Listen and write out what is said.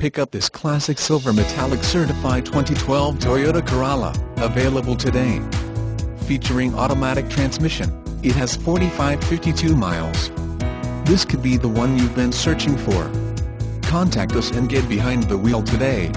Pick up this classic silver metallic certified 2012 Toyota Corolla, available today. Featuring automatic transmission, it has 45,52 miles. This could be the one you've been searching for. Contact us and get behind the wheel today.